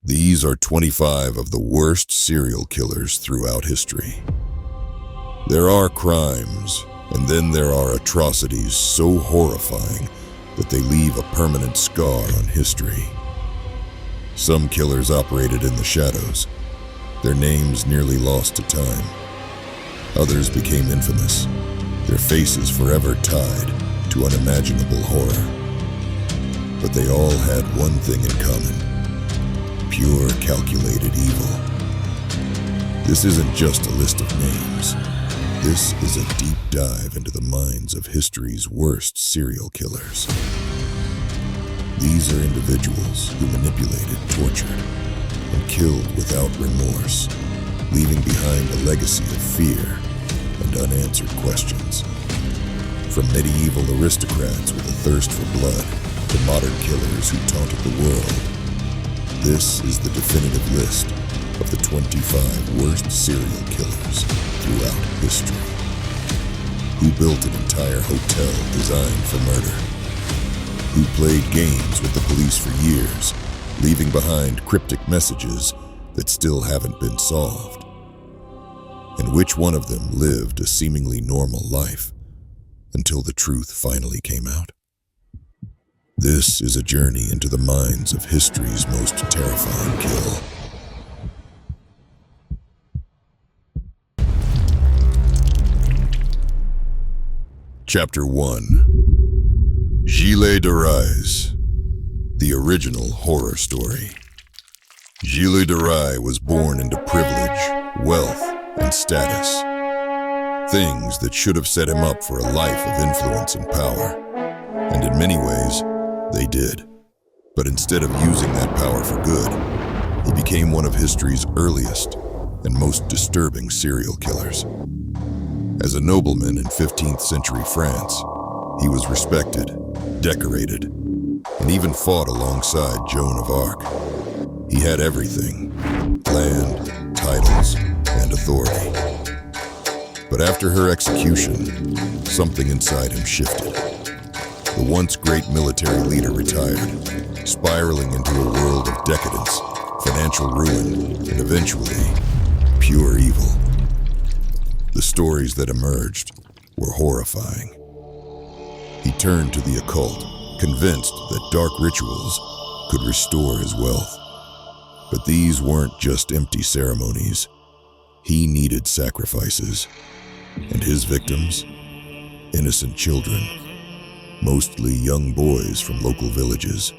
These are 25 of the worst serial killers throughout history. There are crimes, and then there are atrocities so horrifying that they leave a permanent scar on history. Some killers operated in the shadows, their names nearly lost to time. Others became infamous, their faces forever tied to unimaginable horror. But they all had one thing in common: pure, calculated evil. This isn't just a list of names. This is a deep dive into the minds of history's worst serial killers. These are individuals who manipulated, tortured, and killed without remorse, leaving behind a legacy of fear and unanswered questions. From medieval aristocrats with a thirst for blood to modern killers who taunted the world, this is the definitive list of the 25 worst serial killers throughout history. Who built an entire hotel designed for murder? Who played games with the police for years, leaving behind cryptic messages that still haven't been solved? And which one of them lived a seemingly normal life until the truth finally came out? This is a journey into the minds of history's most terrifying kill. Chapter 1. Gilles de Rais, the original horror story. Gilles de Rais was born into privilege, wealth, and status. Things that should have set him up for a life of influence and power. And in many ways, they did. But instead of using that power for good, he became one of history's earliest and most disturbing serial killers. As a nobleman in 15th century France, he was respected, decorated, and even fought alongside Joan of Arc. He had everything: land, titles, and authority. But after her execution, something inside him shifted. The once great military leader retired, spiraling into a world of decadence, financial ruin, and eventually, pure evil. The stories that emerged were horrifying. He turned to the occult, convinced that dark rituals could restore his wealth. But these weren't just empty ceremonies. He needed sacrifices, and his victims, innocent children, mostly young boys from local villages.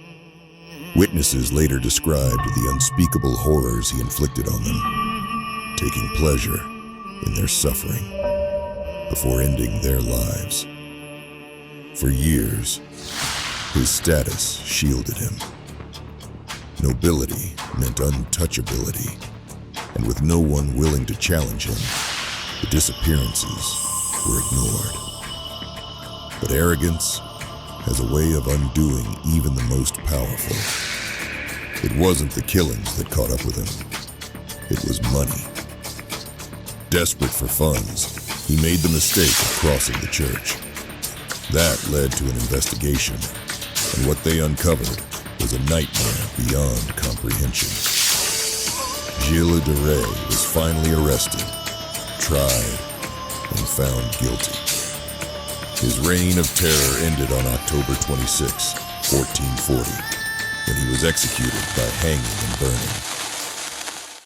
Witnesses later described the unspeakable horrors he inflicted on them, taking pleasure in their suffering before ending their lives. For years, his status shielded him. Nobility meant untouchability, and with no one willing to challenge him, the disappearances were ignored. But arrogance has a way of undoing even the most powerful. It wasn't the killings that caught up with him. It was money. Desperate for funds, he made the mistake of crossing the church. That led to an investigation, and what they uncovered was a nightmare beyond comprehension. Gilles de Rais was finally arrested, tried, and found guilty. His reign of terror ended on October 26, 1440, when he was executed by hanging and burning.